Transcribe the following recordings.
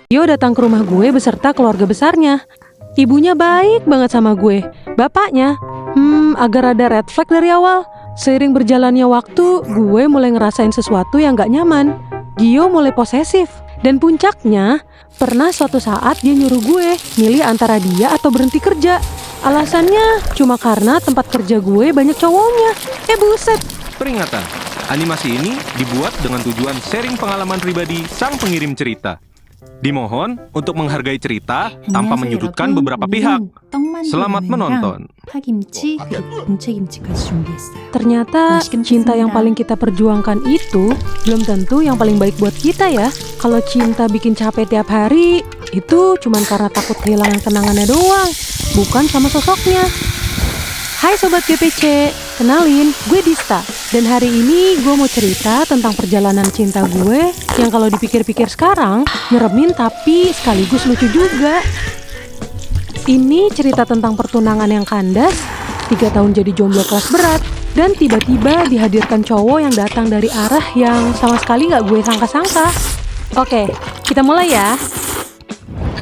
Gio datang ke rumah gue beserta keluarga besarnya. Ibunya baik banget sama gue. Bapaknya, agak rada red flag dari awal. Seiring berjalannya waktu, gue mulai ngerasain sesuatu yang gak nyaman. Gio mulai posesif. Dan puncaknya, pernah suatu saat dia nyuruh gue milih antara dia atau berhenti kerja. Alasannya cuma karena tempat kerja gue banyak cowoknya. Buset. Peringatan, animasi ini dibuat dengan tujuan sharing pengalaman pribadi sang pengirim cerita. Dimohon untuk menghargai cerita tanpa menyudutkan beberapa pihak. Selamat menonton. 파김치 그리고 동채김치까지 준비했어요. Ternyata cinta yang paling kita perjuangkan itu belum tentu yang paling baik buat kita ya. Kalau cinta bikin capek tiap hari, itu cuman karena takut kehilangan kenangannya doang, bukan sama sosoknya. Hai Sobat GPC, kenalin, gue Dista. Dan hari ini gue mau cerita tentang perjalanan cinta gue yang kalau dipikir-pikir sekarang, nyeremin tapi sekaligus lucu juga. Ini cerita tentang pertunangan yang kandas, 3 tahun jadi jomblo kelas berat, dan tiba-tiba dihadirkan cowok yang datang dari arah yang sama sekali gak gue sangka-sangka. Oke, kita mulai ya.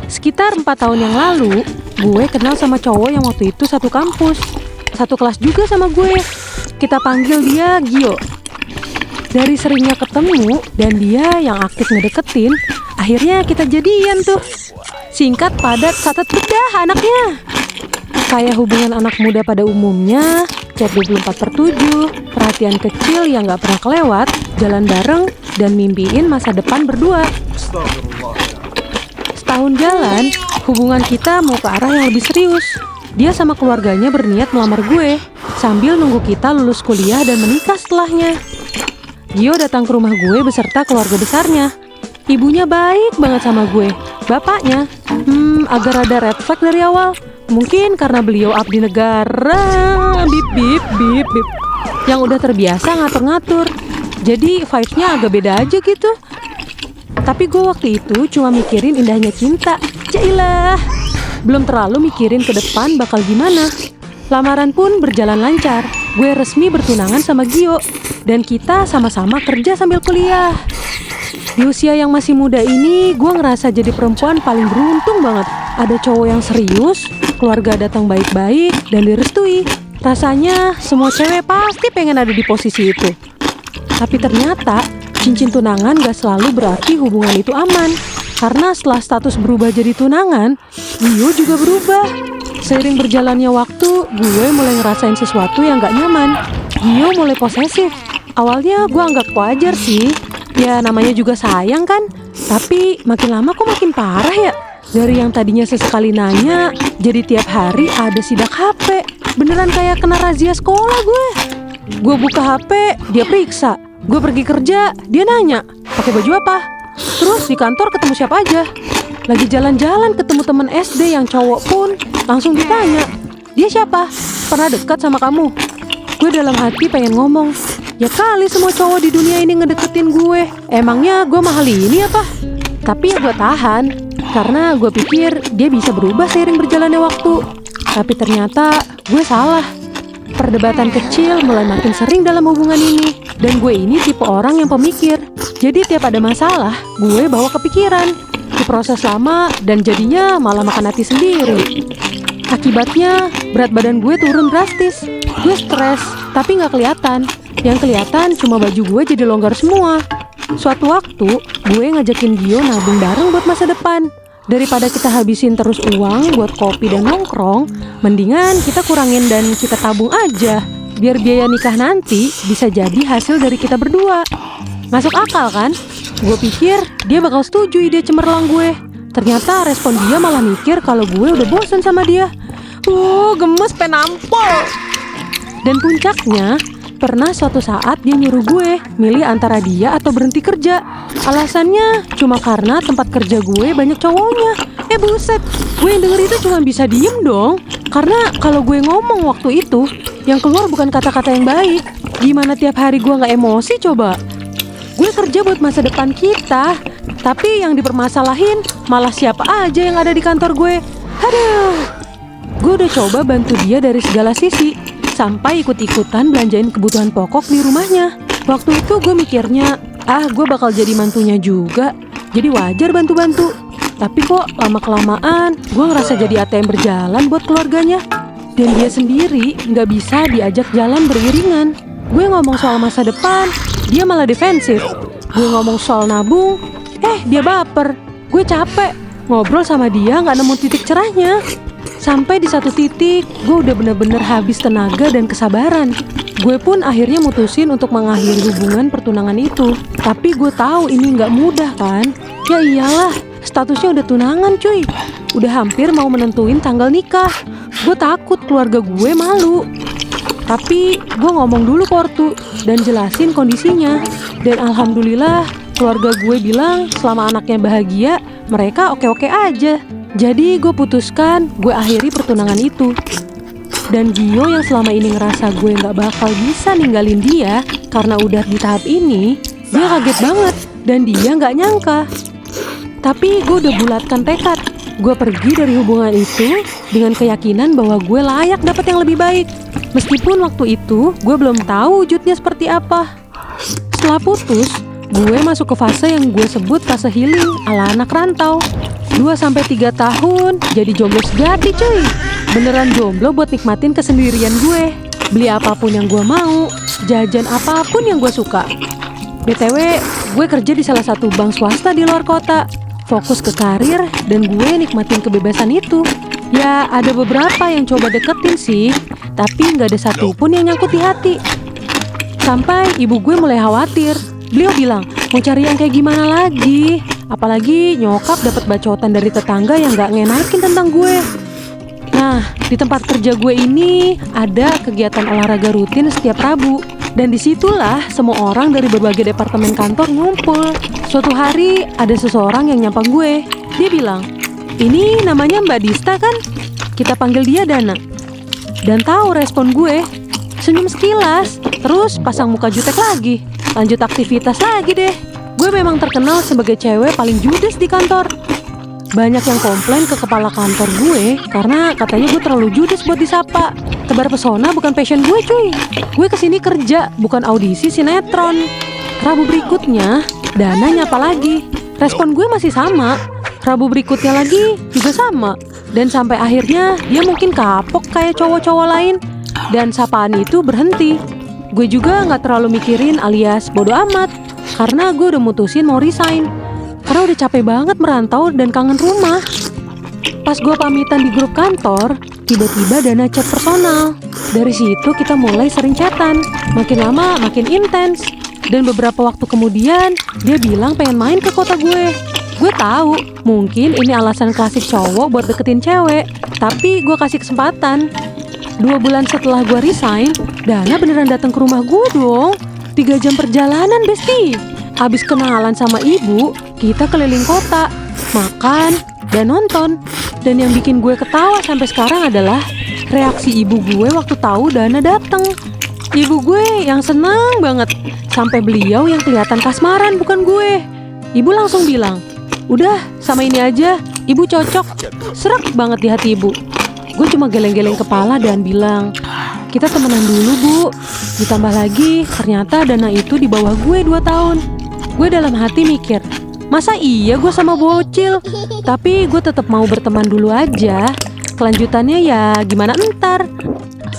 Sekitar 4 tahun yang lalu, gue kenal sama cowok yang waktu itu satu kampus. Satu kelas juga sama gue. Kita panggil dia Gio. Dari seringnya ketemu dan dia yang aktif ngedeketin, akhirnya kita jadian tuh. Singkat, padat, satet bedah anaknya. Kayak hubungan anak muda pada umumnya, chat 24/7, perhatian kecil yang gak pernah kelewat, jalan bareng, dan mimpiin masa depan berdua. Setahun jalan, hubungan kita mau ke arah yang lebih serius. Dia sama keluarganya berniat melamar gue, sambil nunggu kita lulus kuliah dan menikah setelahnya. Gio datang ke rumah gue beserta keluarga besarnya. Ibunya baik banget sama gue. Bapaknya, agak rada red flag dari awal. Mungkin karena beliau abdi negara, bip, yang udah terbiasa ngatur-ngatur. Jadi vibes-nya agak beda aja gitu. Tapi gue waktu itu cuma mikirin indahnya cinta. Jailah, belum terlalu mikirin ke depan bakal gimana. Lamaran pun berjalan lancar. Gue resmi bertunangan sama Gio. Dan kita sama-sama kerja sambil kuliah. Di usia yang masih muda ini, gue ngerasa jadi perempuan paling beruntung banget. Ada cowok yang serius, keluarga datang baik-baik, dan direstui. Rasanya semua cewek pasti pengen ada di posisi itu. Tapi ternyata, cincin tunangan gak selalu berarti hubungan itu aman. Karena setelah status berubah jadi tunangan, Gio juga berubah. Seiring berjalannya waktu, gue mulai ngerasain sesuatu yang gak nyaman. Gio mulai posesif. Awalnya gue anggap wajar sih. Ya namanya juga sayang kan. Tapi makin lama kok makin parah ya. Dari yang tadinya sesekali nanya, jadi tiap hari ada sidak HP. Beneran kayak kena razia sekolah gue. Gue buka HP, dia periksa. Gue pergi kerja, dia nanya, pakai baju apa? Terus di kantor ketemu siapa aja. Lagi jalan-jalan ketemu temen SD yang cowok pun langsung ditanya, dia siapa? Pernah dekat sama kamu? Gue dalam hati pengen ngomong, ya kali semua cowok di dunia ini ngedeketin gue. Emangnya gue mahal ini apa? Tapi ya gue tahan, karena gue pikir dia bisa berubah seiring berjalannya waktu. Tapi ternyata gue salah. Perdebatan kecil mulai makin sering dalam hubungan ini. Dan gue ini tipe orang yang pemikir. Jadi tiap ada masalah, gue bawa kepikiran. Diproses lama dan jadinya malah makan hati sendiri. Akibatnya berat badan gue turun drastis. Gue stres, tapi gak kelihatan. Yang kelihatan cuma baju gue jadi longgar semua. Suatu waktu, gue ngajakin Gio nabung bareng buat masa depan. Daripada kita habisin terus uang buat kopi dan nongkrong, mendingan kita kurangin dan kita tabung aja. Biar biaya nikah nanti bisa jadi hasil dari kita berdua. Masuk akal kan? Gue pikir dia bakal setuju ide cemerlang gue. Ternyata respon dia malah mikir kalau gue udah bosan sama dia. Gemes penampol. Dan puncaknya, pernah suatu saat dia nyuruh gue milih antara dia atau berhenti kerja. Alasannya cuma karena tempat kerja gue banyak cowoknya. Buset, gue yang denger itu cuma bisa diem dong. Karena kalau gue ngomong waktu itu, yang keluar bukan kata-kata yang baik. Gimana tiap hari gue gak emosi coba? Gue kerja buat masa depan kita, tapi yang dipermasalahin malah siapa aja yang ada di kantor gue. Aduh, gue udah coba bantu dia dari segala sisi, sampai ikut-ikutan belanjain kebutuhan pokok di rumahnya. Waktu itu gue mikirnya, gue bakal jadi mantunya juga, jadi wajar bantu-bantu. Tapi kok lama-kelamaan gue ngerasa jadi ATM berjalan buat keluarganya. Dan dia sendiri nggak bisa diajak jalan beriringan. Gue ngomong soal masa depan, dia malah defensif. Gue ngomong soal nabung, dia baper. Gue capek, ngobrol sama dia nggak nemu titik cerahnya. Sampai di satu titik, gue udah bener-bener habis tenaga dan kesabaran. Gue pun akhirnya mutusin untuk mengakhiri hubungan pertunangan itu. Tapi gue tahu ini nggak mudah kan? Ya iyalah, statusnya udah tunangan cuy. Udah hampir mau menentuin tanggal nikah. Gue takut keluarga gue malu. Tapi gue ngomong dulu ke ortu dan jelasin kondisinya. Dan alhamdulillah keluarga gue bilang selama anaknya bahagia, mereka oke-oke aja. Jadi gue putuskan gue akhiri pertunangan itu. Dan Gio yang selama ini ngerasa gue gak bakal bisa ninggalin dia karena udah di tahap ini, dia kaget banget dan dia gak nyangka. Tapi gue udah bulatkan tekad. Gue pergi dari hubungan itu dengan keyakinan bahwa gue layak dapat yang lebih baik. Meskipun waktu itu gue belum tahu wujudnya seperti apa. Setelah putus, gue masuk ke fase yang gue sebut fase healing ala anak rantau. 2-3 tahun jadi jomblo sejati cuy. Beneran jomblo buat nikmatin kesendirian gue. Beli apapun yang gue mau, jajan apapun yang gue suka. BTW, gue kerja di salah satu bank swasta di luar kota. Fokus ke karir dan gue nikmatin kebebasan itu. Ya ada beberapa yang coba deketin sih, tapi gak ada satupun yang nyangkut di hati. Sampai ibu gue mulai khawatir. Beliau bilang, mau cari yang kayak gimana lagi? Apalagi nyokap dapat bacotan dari tetangga yang gak ngenakin tentang gue. Nah, di tempat kerja gue ini ada kegiatan olahraga rutin setiap Rabu. Dan disitulah semua orang dari berbagai departemen kantor ngumpul. Suatu hari ada seseorang yang nyapa gue. Dia bilang, ini namanya Mbak Dista kan? Kita panggil dia Dana. Dan tahu respon gue, senyum sekilas, terus pasang muka jutek lagi. Lanjut aktivitas lagi deh. Gue memang terkenal sebagai cewek paling judes di kantor. Banyak yang komplain ke kepala kantor gue karena katanya gue terlalu judes buat disapa. Tebar pesona bukan passion gue cuy. Gue kesini kerja, bukan audisi sinetron. Rabu berikutnya, Dana nyapa lagi. Respon gue masih sama. Rabu berikutnya lagi juga sama. Dan sampai akhirnya dia mungkin kapok kayak cowok-cowok lain. Dan sapaan itu berhenti. Gue juga gak terlalu mikirin alias bodo amat. Karena gue udah mutusin mau resign. Karena udah capek banget merantau dan kangen rumah. Pas gue pamitan di grup kantor, tiba-tiba Dana chat personal. Dari situ kita mulai sering chatan. Makin lama makin intens. Dan beberapa waktu kemudian dia bilang pengen main ke kota gue. Gue tahu mungkin ini alasan klasik cowok buat deketin cewek. Tapi gue kasih kesempatan. 2 bulan setelah gue resign, Dana beneran datang ke rumah gue dong. 3 jam perjalanan besti. Abis kenalan sama ibu, kita keliling kota, makan, dan nonton. Dan yang bikin gue ketawa sampai sekarang adalah reaksi ibu gue waktu tahu Dana datang. Ibu gue yang senang banget, sampai beliau yang kelihatan kasmaran bukan gue. Ibu langsung bilang, udah sama ini aja, ibu cocok. Serak banget di hati ibu. Gue cuma geleng-geleng kepala dan bilang, kita temenan dulu bu. Ditambah lagi ternyata Dana itu di bawah gue 2 tahun. Gue dalam hati mikir, masa iya gue sama bocil? Tapi gue tetap mau berteman dulu aja. Kelanjutannya ya gimana entar.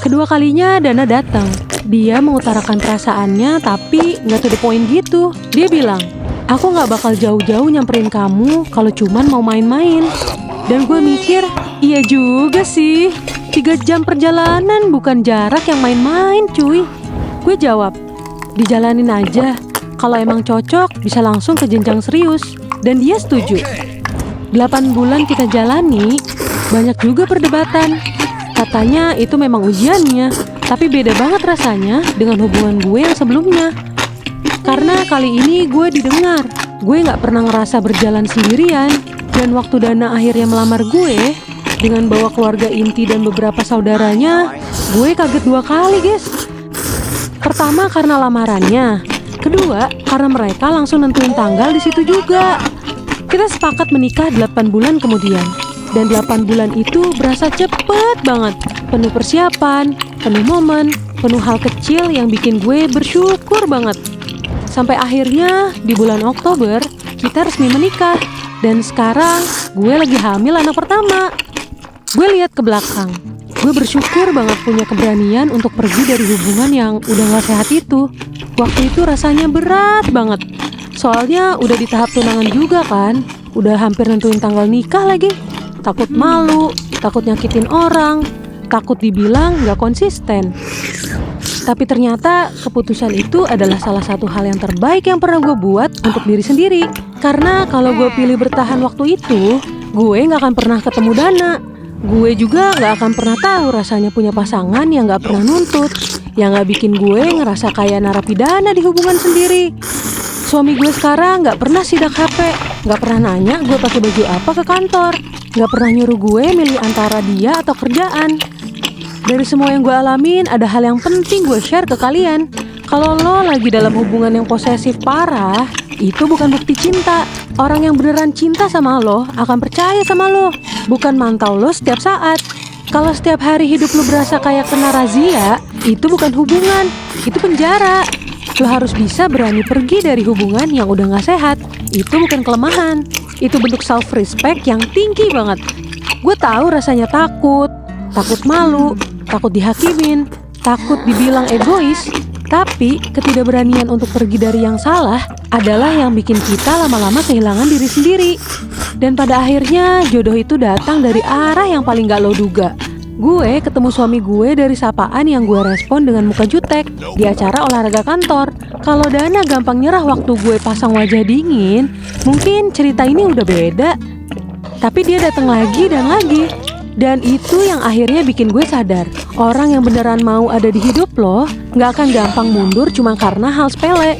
Kedua kalinya Dana datang. Dia mengutarakan perasaannya tapi gak to the point gitu. Dia bilang, aku gak bakal jauh-jauh nyamperin kamu kalau cuman mau main-main. Dan gue mikir, iya juga sih. 3 jam perjalanan bukan jarak yang main-main cuy. Gue jawab, dijalanin aja. Kalau emang cocok bisa langsung ke jenjang serius. Dan dia setuju. 8 bulan kita jalani, banyak juga perdebatan. Katanya itu memang ujiannya. Tapi beda banget rasanya dengan hubungan gue yang sebelumnya. Karena kali ini gue didengar. Gue gak pernah ngerasa berjalan sendirian. Dan waktu Dana akhirnya melamar gue dengan bawa keluarga inti dan beberapa saudaranya, gue kaget 2 kali guys. Pertama karena lamarannya, kedua karena mereka langsung nentuin tanggal di situ juga. Kita sepakat menikah 8 bulan kemudian. Dan 8 bulan itu berasa cepet banget. Penuh persiapan, penuh momen, penuh hal kecil yang bikin gue bersyukur banget. Sampai akhirnya di bulan Oktober kita resmi menikah. Dan sekarang gue lagi hamil anak pertama. Gue lihat ke belakang. Gue bersyukur banget punya keberanian untuk pergi dari hubungan yang udah gak sehat itu. Waktu itu rasanya berat banget. Soalnya udah di tahap tunangan juga kan. Udah hampir nentuin tanggal nikah lagi. Takut malu, takut nyakitin orang, takut dibilang gak konsisten. Tapi ternyata keputusan itu adalah salah satu hal yang terbaik yang pernah gue buat untuk diri sendiri. Karena kalau gue pilih bertahan waktu itu, gue gak akan pernah ketemu Dana. Gue juga gak akan pernah tahu rasanya punya pasangan yang gak pernah nuntut, yang gak bikin gue ngerasa kayak narapidana di hubungan sendiri. Suami gue sekarang gak pernah sidak HP, gak pernah nanya gue pakai baju apa ke kantor, gak pernah nyuruh gue milih antara dia atau kerjaan. Dari semua yang gue alamin, ada hal yang penting gue share ke kalian. Kalau lo lagi dalam hubungan yang posesif parah, itu bukan bukti cinta. Orang yang beneran cinta sama lo akan percaya sama lo, bukan mantau lo setiap saat. Kalau setiap hari hidup lo berasa kayak kena razia, itu bukan hubungan, itu penjara. Lo harus bisa berani pergi dari hubungan yang udah gak sehat. Itu bukan kelemahan, itu bentuk self-respect yang tinggi banget. Gue tahu rasanya takut malu, takut dihakimin, takut dibilang egois. Tapi ketidakberanian untuk pergi dari yang salah adalah yang bikin kita lama-lama kehilangan diri sendiri. Dan pada akhirnya jodoh itu datang dari arah yang paling gak lo duga. Gue ketemu suami gue dari sapaan yang gue respon dengan muka jutek di acara olahraga kantor. Kalau Dana gampang nyerah waktu gue pasang wajah dingin, mungkin cerita ini udah beda. Tapi dia datang lagi dan lagi. Dan itu yang akhirnya bikin gue sadar, orang yang beneran mau ada di hidup lo gak akan gampang mundur cuma karena hal sepele.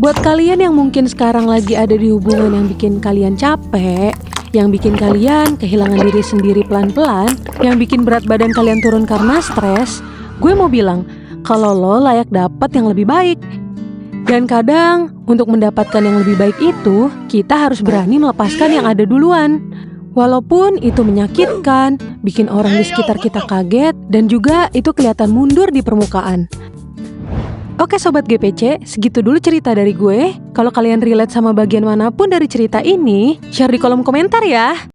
Buat kalian yang mungkin sekarang lagi ada di hubungan yang bikin kalian capek, yang bikin kalian kehilangan diri sendiri pelan-pelan, yang bikin berat badan kalian turun karena stres, gue mau bilang kalau lo layak dapat yang lebih baik. Dan kadang untuk mendapatkan yang lebih baik itu, kita harus berani melepaskan yang ada duluan. Walaupun itu menyakitkan, bikin orang di sekitar kita kaget, dan juga itu kelihatan mundur di permukaan. Oke Sobat GPC, segitu dulu cerita dari gue. Kalau kalian relate sama bagian manapun dari cerita ini, share di kolom komentar ya.